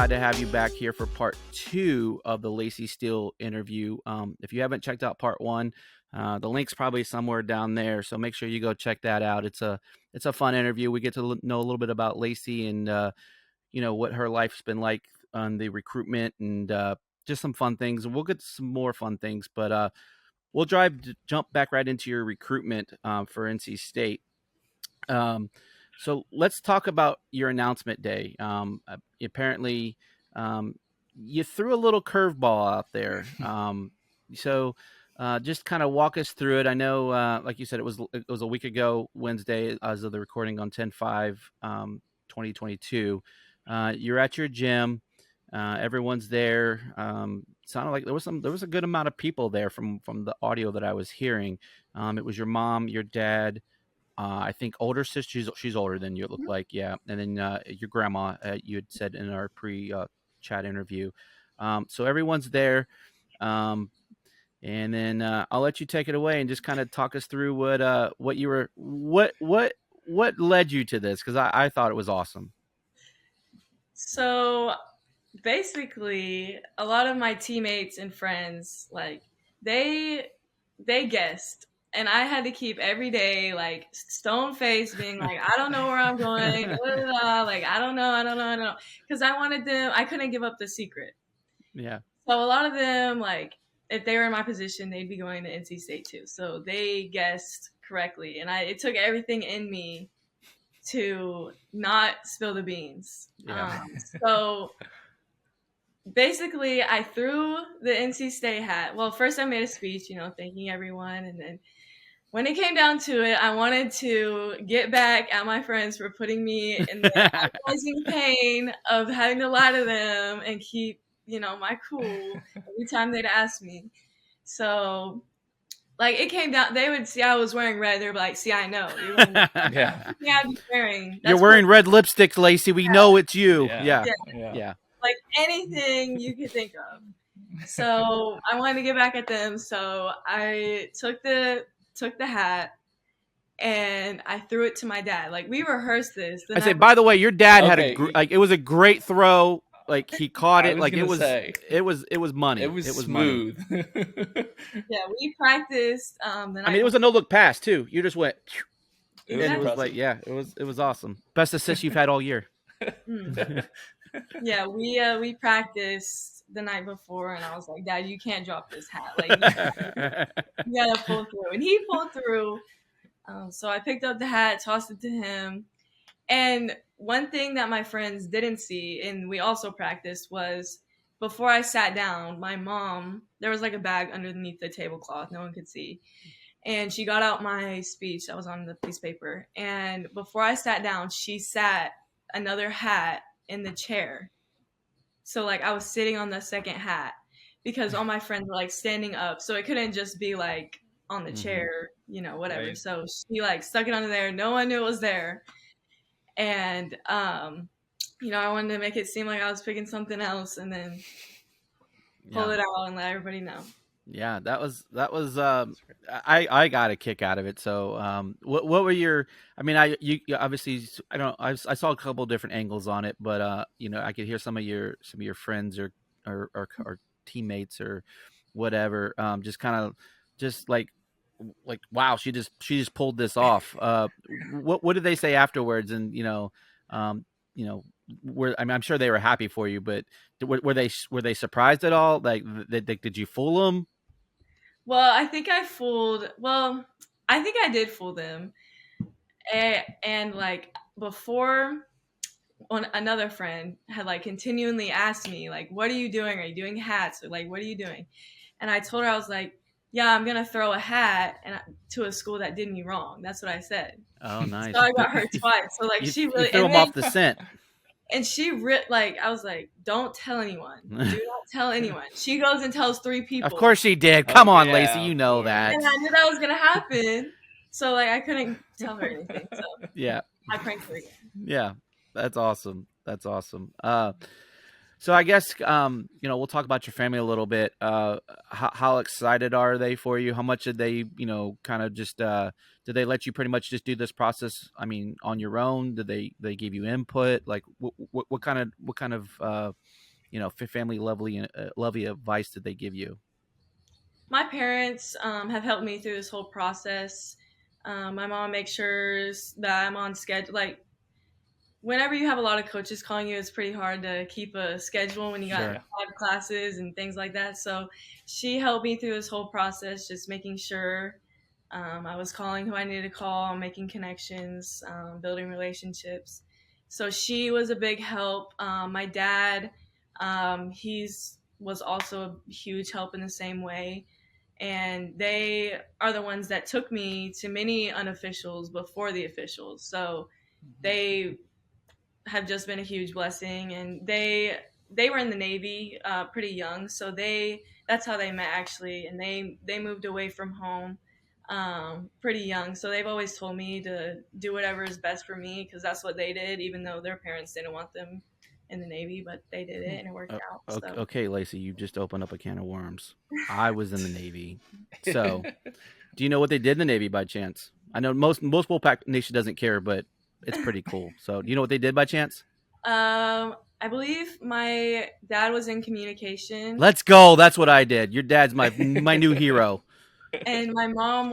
glad to have you back here for part 2 of the Laci Steele interview. If you haven't checked out part 1, the link's probably somewhere down there, so make sure you go check that out. It's a fun interview. We get to know a little bit about Laci and what her life's been like on the recruitment and just some fun things. And we'll get to some more fun things, but we'll jump back right into your recruitment for NC State. So let's talk about your announcement day. Apparently, you threw a little curveball out there. So just kind of walk us through it. I know, like you said, it was a week ago, Wednesday, as of the recording on 10/5/2022. You're at your gym. Everyone's there. Sounded like there was a good amount of people there from the audio that I was hearing. It was your mom, your dad. I think older sister. She's older than you. It looked like, yeah. And then your grandma. You had said in our pre-chat interview. So everyone's there, and then I'll let you take it away and just kind of talk us through what led you to this, because I thought it was awesome. So basically, a lot of my teammates and friends, like they guessed. And I had to keep every day, like, stone faced, being like, I don't know where I'm going. Like, I don't know. Because I couldn't give up the secret. Yeah. So a lot of them, like, if they were in my position, they'd be going to NC State too. So they guessed correctly. And it took everything in me to not spill the beans. Yeah. So basically, I threw the NC State hat. Well, first I made a speech, thanking everyone. And then when it came down to it, I wanted to get back at my friends for putting me in the agonizing pain of having to lie to them and keep, my cool every time they'd ask me. So, like, it came down, they would see I was wearing red. They'd be like, see, I know. Yeah. Yeah, I'm wearing. You're wearing red lipstick, Laci. We know it's you. Yeah. Like anything you could think of. So I wanted to get back at them. So I took the hat and I threw it to my dad. Like, we rehearsed this. I say, by the way, your dad had it was a great throw. Like, he caught it. Like, it was money. It was smooth. Yeah, we practiced. It was a no look pass too. You just went. It was like, yeah, it was awesome. Best assist you've had all year. Yeah, we practiced the night before, and I was like, Dad, you can't drop this hat. Like, you gotta pull through. And he pulled through. So I picked up the hat, tossed it to him. And one thing that my friends didn't see, and we also practiced, was before I sat down, my mom, there was like a bag underneath the tablecloth, no one could see. And she got out my speech that was on the piece of paper. And before I sat down, she sat another hat in the chair. So, like, I was sitting on the second hat because all my friends were, like, standing up. So it couldn't just be, like, on the chair, whatever. Right. So she, like, stuck it under there. No one knew it was there. And, I wanted to make it seem like I was picking something else and then pull it out and let everybody know. Yeah, that was I got a kick out of it. So what were your, you obviously, I saw a couple different angles on it, but I could hear some of your friends or teammates or whatever just kind of just like wow, she just pulled this off. What did they say afterwards? And I'm sure they were happy for you, but were they surprised at all? Like, did you fool them? Well, I think I did fool them. And like, before, another friend had, like, continually asked me, like, what are you doing? Are you doing hats? Or, like, what are you doing? And I told her, I was like, yeah, I'm going to throw a hat to a school that did me wrong. That's what I said. Oh, nice. So I got her twice. So, like, she really... You threw them off the scent. And she, I was like, don't tell anyone. Do not tell anyone. She goes and tells 3 people. Of course she did. Come on, Laci, you know that. And I knew that was going to happen. So, like, I couldn't tell her anything. So yeah. I pranked her again. Yeah, that's awesome. That's awesome. So I guess, we'll talk about your family a little bit. How excited are they for you? How much did they, kind of just, did they let you pretty much just do this process? On your own? Did they give you input? Like, what kind of family lovely advice did they give you? My parents have helped me through this whole process. My mom makes sure that I'm on schedule. Like, whenever you have a lot of coaches calling you, it's pretty hard to keep a schedule when you got Sure. 5 classes and things like that. So she helped me through this whole process, just making sure I was calling who I needed to call, making connections, building relationships. So she was a big help. My dad, he's was also a huge help in the same way. And they are the ones that took me to many unofficials before the officials. So they have just been a huge blessing, and they were in the Navy pretty young, so that's how they met actually, and they moved away from home pretty young, so they've always told me to do whatever is best for me because that's what they did, even though their parents didn't want them in the Navy, but they did it and it worked out. So Okay, Laci, you just opened up a can of worms. I was in the Navy, so do you know what they did in the Navy by chance? I know most Wolfpack Nation doesn't care, but it's pretty cool. So do you know what they did by chance? I believe my dad was in communication. Let's go. That's what I did. Your dad's my new hero. And my mom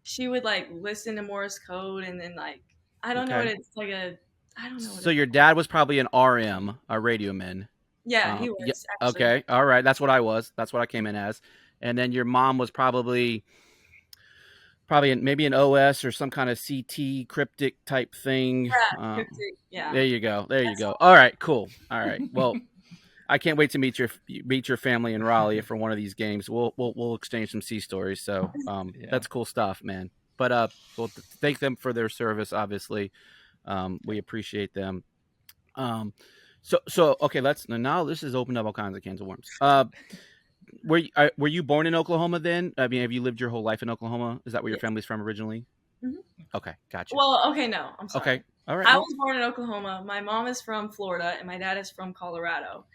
she would like listen to Morse code, and then like I don't know what Okay. it's like a I don't know what So it's your dad was probably an RM, a radio man. yeah, he Yeah. was actually. Okay. All right. That's what I was. That's what I came in as. And then your mom was probably maybe an OS or some kind of CT cryptic type thing. Yeah, yeah. There you go. There you That's go. All right. Cool. All right. Well, I can't wait to meet your family in Raleigh for one of these games. We'll exchange some sea stories. So that's cool stuff, man. But we'll thank them for their service. Obviously, we appreciate them. So okay, now this has opened up all kinds of cans of worms. Were you born in Oklahoma then? I mean, have you lived your whole life in Oklahoma? Is that where your Yes. family's from originally? Mhm. Okay, gotcha. Well, okay, no, I'm sorry. Okay, all right. I was born in Oklahoma. My mom is from Florida, and my dad is from Colorado.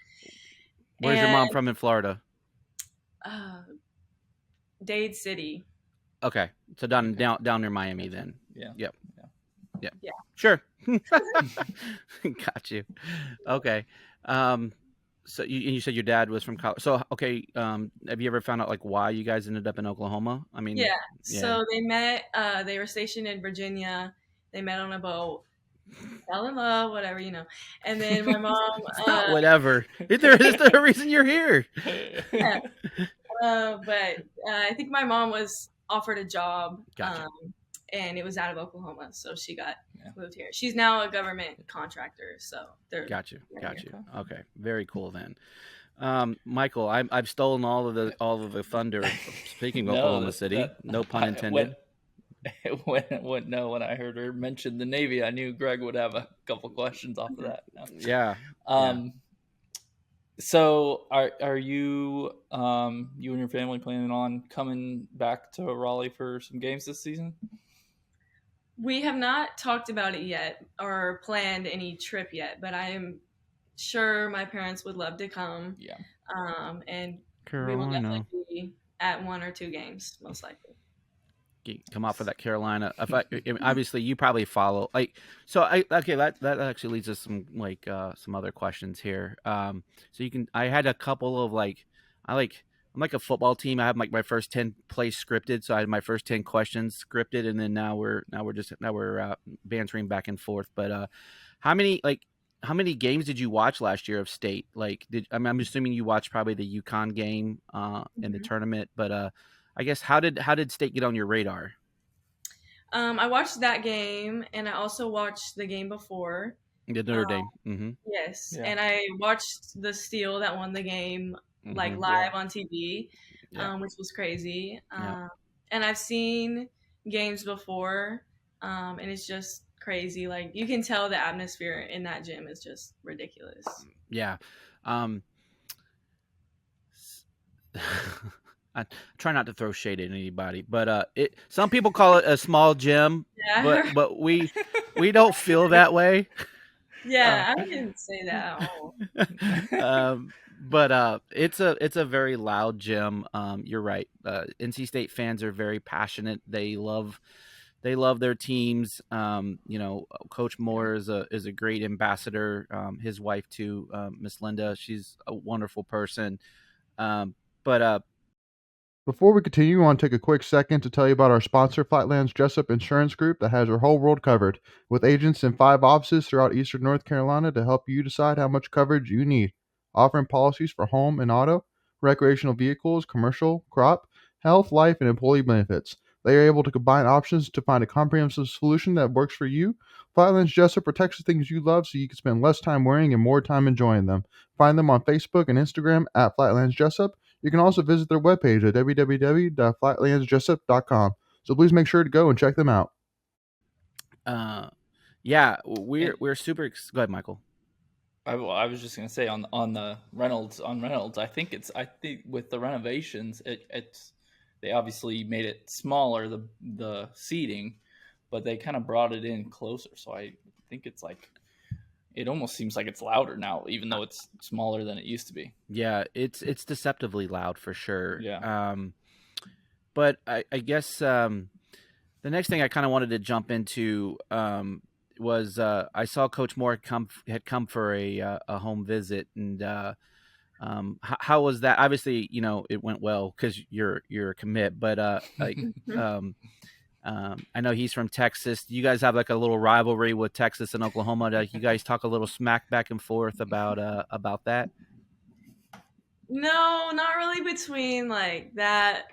Where's your mom from in Florida? Dade City. Okay, so down near Miami then. Yeah. Yep. Yeah. Sure. Got you. Okay. So you said your dad was from Colorado. So okay. Have you ever found out like why you guys ended up in Oklahoma? I mean. Yeah. So they met. They were stationed in Virginia. They met on a boat. Fell in love, whatever, And then my mom. It's not whatever. Is there a reason you're here? Yeah. But I think my mom was offered a job. Gotcha. And it was out of Oklahoma, so she got moved here. She's now a government contractor, so they're got you. Okay, very cool then. Michael, I've stolen all of the thunder. Speaking of Oklahoma City, no pun intended. When I heard her mention the Navy, I knew Greg would have a couple questions off of that. Yeah. So are you you and your family planning on coming back to Raleigh for some games this season? We have not talked about it yet or planned any trip yet, but I am sure my parents would love to come. Yeah. And Carolina. we will definitely be at 1 or 2 games, most likely. Come out for that Carolina. Obviously, you probably follow that actually leads us some other questions here. So I had a couple of I'm like a football team. I have my first 10 plays scripted, so I had my first 10 questions scripted, and then now we're bantering back and forth. But how many games did you watch last year of state? I'm assuming you watched probably the UConn game in the tournament, but I guess how did state get on your radar? I watched that game, and I also watched the game before. The Notre Dame. Mm-hmm. Yes, and I watched the Steele that won the game live on TV, which was crazy. And I've seen games before, and it's just crazy. Like, you can tell the atmosphere in that gym is just ridiculous. Yeah. I try not to throw shade at anybody, but some people call it a small gym, but we don't feel that way. Yeah, I didn't say that at all. But it's a very loud gym. You're right. NC State fans are very passionate. They love they love their teams. Coach Moore is a great ambassador. His wife too, Miss Linda, she's a wonderful person. Um, but Before we continue, I want to take a quick second to tell you about our sponsor, Flatlands Jessup Insurance Group, that has your whole world covered, with agents in 5 offices throughout eastern North Carolina to help you decide how much coverage you need. Offering policies for home and auto, recreational vehicles, commercial, crop, health, life, and employee benefits. They are able to combine options to find a comprehensive solution that works for you. Flatlands Jessup protects the things you love so you can spend less time worrying and more time enjoying them. Find them on Facebook and Instagram at Flatlands Jessup. You can also visit their webpage at www.flatlandsjessup.com. So please make sure to go and check them out. yeah, And we're super. Go ahead, Michael. I was just gonna say on the Reynolds I think with the renovations it's they obviously made it smaller, the seating, but they kind of brought it in closer. So I think it's like it almost seems like it's louder now, even though it's smaller than it used to be. Yeah, it's deceptively loud for sure. Yeah. But I guess the next thing I kind of wanted to jump into was I saw Coach Moore had come for a home visit, and how was that? Obviously, it went well because you're a commit, but I know he's from Texas. You guys have like a little rivalry with Texas and Oklahoma. Like you guys talk a little smack back and forth about that. No, not really between like that.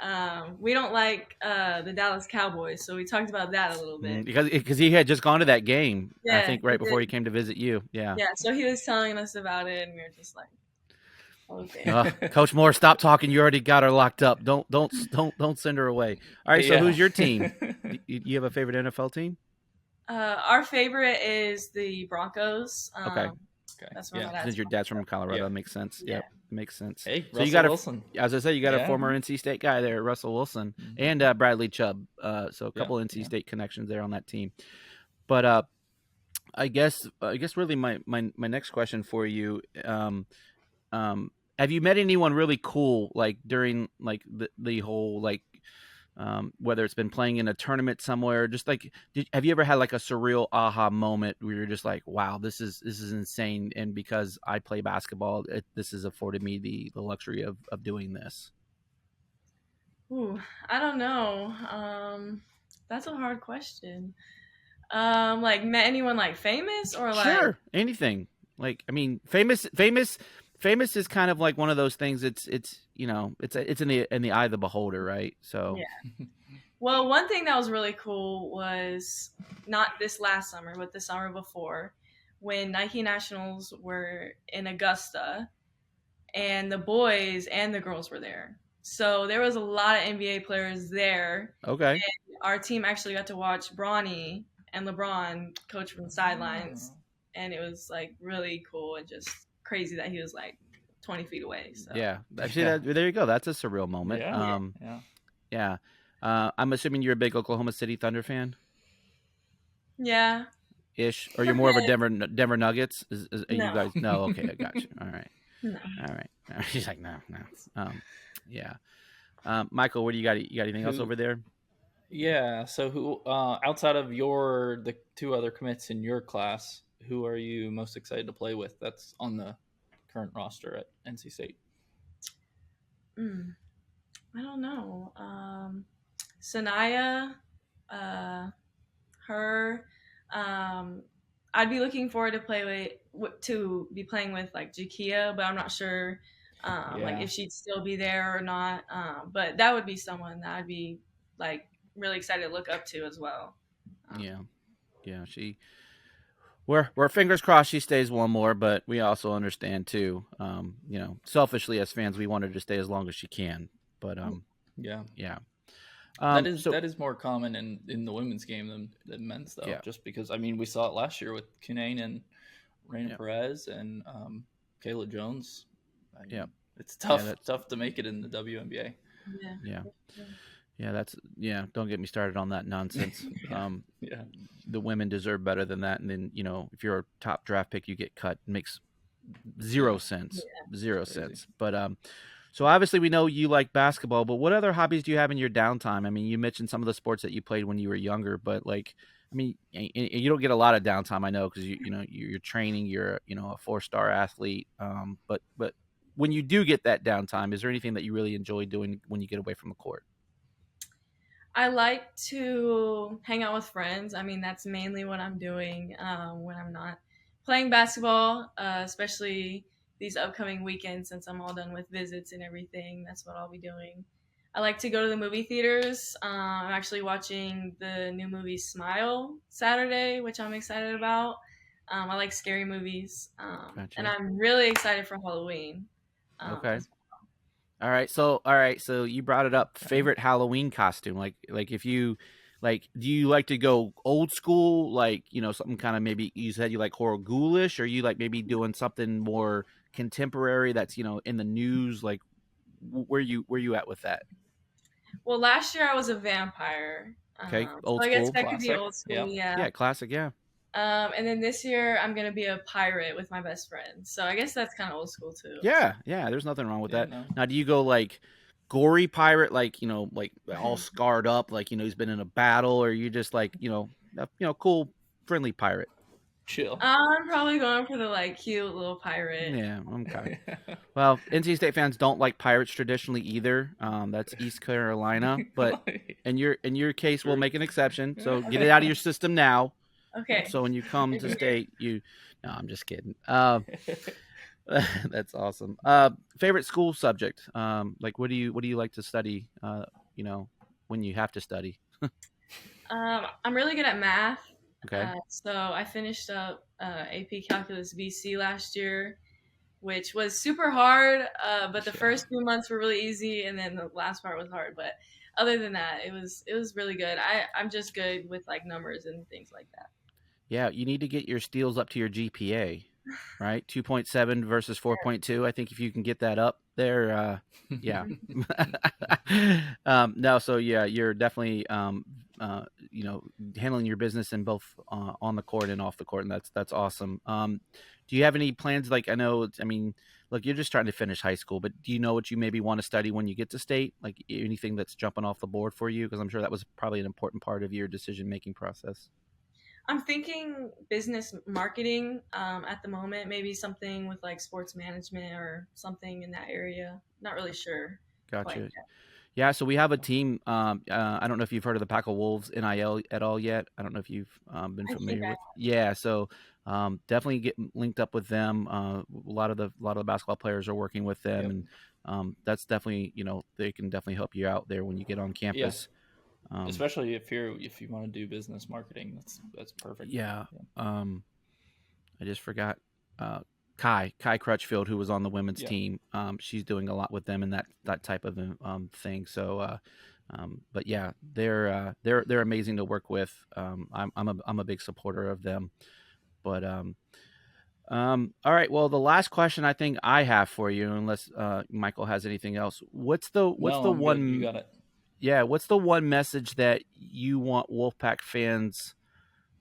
We don't like the Dallas Cowboys, so we talked about that a little bit. Because he had just gone to that game, I Yeah, think, right before he came to visit you. Yeah. Yeah, so he was telling us about it, and we were just like, okay. Coach Moore, stop talking. You already got her locked up. Don't send her away. All right. So who's your team? You have a favorite NFL team? Our favorite is the Broncos. Okay. That's where my dad's Since your dad's from Colorado, Yeah. That makes sense. Yeah. Yep, makes sense. Hey, so Russell you got Wilson. As I say, you got a Yeah. former NC State guy there, Russell Wilson, Mhm. and Bradley Chubb. So a couple Yeah, NC yeah. State connections there on that team. But I guess really my next question for you, have you met anyone really cool like during like the whole like whether it's been playing in a tournament somewhere, just like have you ever had like a surreal aha moment where you're just like, wow, this is insane, and because I play basketball, this has afforded me the luxury of doing this? Ooh, I don't know. That's a hard question. Like met anyone like famous or like Sure, anything. Like, I mean, famous is kind of like one of those things. It's it's in the eye of the beholder, right? So Yeah. Well, one thing that was really cool was not this last summer, but the summer before, when Nike Nationals were in Augusta, and the boys and the girls were there. So there was a lot of NBA players there. okay, Our team actually got to watch Bronny and LeBron coach from the sidelines, and it was like really cool and just crazy that he was like 20 feet away. So yeah. Actually, there you go. That's a surreal moment. Yeah. Yeah. I'm assuming you're a big Oklahoma City Thunder fan, yeah. ish, or you're more of a Denver Nuggets. Are No. you guys? No, okay, I got you. All right, No. all right. She's like, no. Yeah. Michael, what do you got? You got anything else over there? Yeah. So who outside of the two other commits in your class, who are you most excited to play with? That's on the current roster at NC State. I don't know. Sanaya, her. I'd be looking forward to playing with like Jakia, but I'm not sure like if she'd still be there or not. But that would be someone that I'd be like really excited to look up to as well. Yeah. We're fingers crossed she stays one more, but we also understand too. Selfishly as fans, we want her to stay as long as she can. But yeah. That is more common in the women's game than men's, though. Yeah. Just because we saw it last year with Kinane and Raina Perez and Kayla Jones. It's tough to make it in the WNBA. Yeah. Don't get me started on that nonsense. The women deserve better than that. And then if you're a top draft pick, you get cut. It makes zero sense. But So obviously we know you like basketball, but what other hobbies do you have in your downtime? I mean, you mentioned some of the sports that you played when you were younger, but like, I mean, you don't get a lot of downtime, I know, because you know you're training, you're a 4-star athlete. But when you do get that downtime, is there anything that you really enjoy doing when you get away from the court? I like to hang out with friends. I mean, that's mainly what I'm doing when I'm not playing basketball, especially these upcoming weekends since I'm all done with visits and everything. That's what I'll be doing. I like to go to the movie theaters. I'm actually watching the new movie Smile Saturday, which I'm excited about. I like scary movies. And Gotcha. I'm really excited for Halloween. Okay. As All right. So you brought it up. Favorite Halloween costume? Like if you like, do you like to go old school? Like something kind of maybe you said you like horror ghoulish, or you like maybe doing something more contemporary that's in the news. Like where you at with that? well, last year I was a vampire. Okay, So old I guess school. that could be Classic. old school, Yep. yeah. Yeah, classic. Yeah, And then this year I'm gonna be a pirate with my best friend. So I guess that's kind of old school too. So yeah. There's nothing wrong with Yeah. that. No. Now, do you go like gory pirate, like like all scarred up, like he's been in a battle, or you just like cool, friendly pirate? Chill. I'm probably going for the like cute little pirate. Yeah, okay. Well, NC State fans don't like pirates traditionally either. That's East Carolina, but in your case, we'll True. make an exception. So get Okay, it out of your system now. okay. So when you come Good to to hear. state, no, I'm just kidding. That's awesome. Favorite school subject? Like what do you like to study? You know, when you have to study. I'm really good at math. Okay, So I finished up AP Calculus BC last year, which was super hard. But the Yeah. first few months were really easy, and then the last part was hard. But other than that, it was really good. I'm just good with like numbers and things like that. yeah, you need to get your steals up to your GPA, right? 2.7 versus 4.2. I think if you can get that up there, yeah. No, so yeah, you're definitely handling your business in both on the court and off the court, and that's awesome. Do you have any plans? Like I know, I mean, look, you're just trying to finish high school, but do you know what you maybe want to study when you get to state? Like anything that's jumping off the board for you? Because I'm sure that was probably an important part of your decision making process. I'm thinking business marketing at the moment, maybe something with like sports management or something in that area. Not really sure quite Gotcha. yet. Yeah, so we have a team. I don't know if you've heard of the Pack of Wolves NIL at all yet. I don't know if you've been I think familiar I with. Yeah, so definitely get linked up with them. A lot of the basketball players are working with them, Yep. and that's definitely they can definitely help you out there when you get on Yeah. campus. Um, Especially if you want to do business marketing, that's perfect. yeah, Yeah. I just forgot. Kai Crutchfield, who was on the women's Yeah. team, she's doing a lot with them and that type of thing. So, but yeah, they're amazing to work with. I'm a big supporter of them. But all right. Well, the last question I think I have for you, unless Michael has anything else, what's No, the I'm good. You one? got it. Yeah, what's the one message that you want Wolfpack fans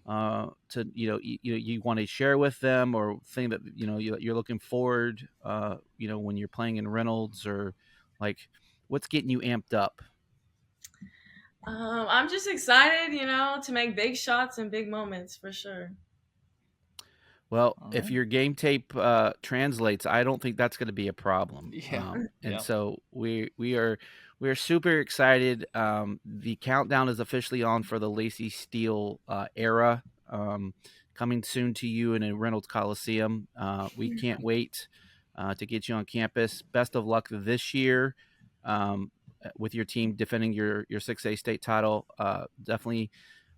to you want to share with them, or thing that you're looking forward when you're playing in Reynolds, or like what's getting you amped up? I'm just excited, to make big shots and big moments for sure. Well, All if right. your game tape translates, I don't think that's going to be a problem. Yeah. And Yeah. so we are super excited. The countdown is officially on for the Laci Steele era, coming soon to you in a Reynolds Coliseum. We can't wait to get you on campus. Best of luck this year with your team defending your 6A state title. Definitely.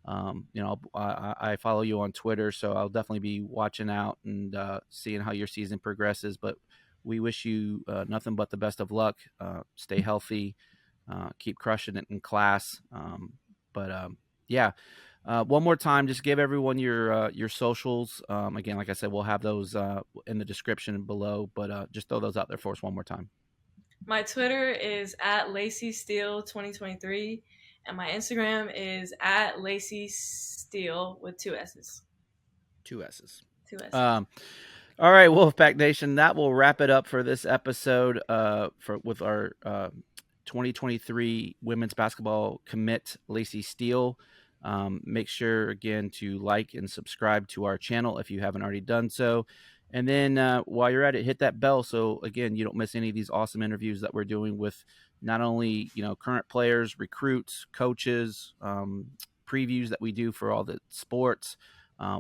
I follow you on Twitter, so I'll definitely be watching out and seeing how your season progresses. But we wish you nothing but the best of luck. Stay healthy, keep crushing it in class. But yeah, one more time, just give everyone your socials. Again, like I said, we'll have those in the description below. But just throw those out there for us one more time. My Twitter is at Laci Steele 2023, and my Instagram is at Laci Steele with two S's. Two S's. Two S's. Um, All right, Wolfpack Nation, that will wrap it up for this episode with our 2023 women's basketball commit, Laci Steele. Make sure, again, to like and subscribe to our channel if you haven't already done so. And then while you're at it, hit that bell so, again, you don't miss any of these awesome interviews that we're doing with not only, current players, recruits, coaches, previews that we do for all the sports.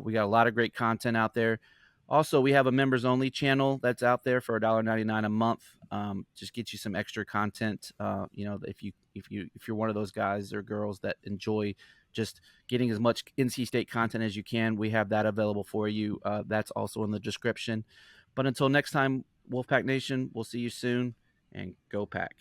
We got a lot of great content out there. Also, we have a members only channel that's out there for $1.99 a month. Just get you some extra content. If you're one of those guys or girls that enjoy just getting as much NC State content as you can, we have that available for you. That's also in the description. But until next time, Wolfpack Nation, we'll see you soon, and go Pack.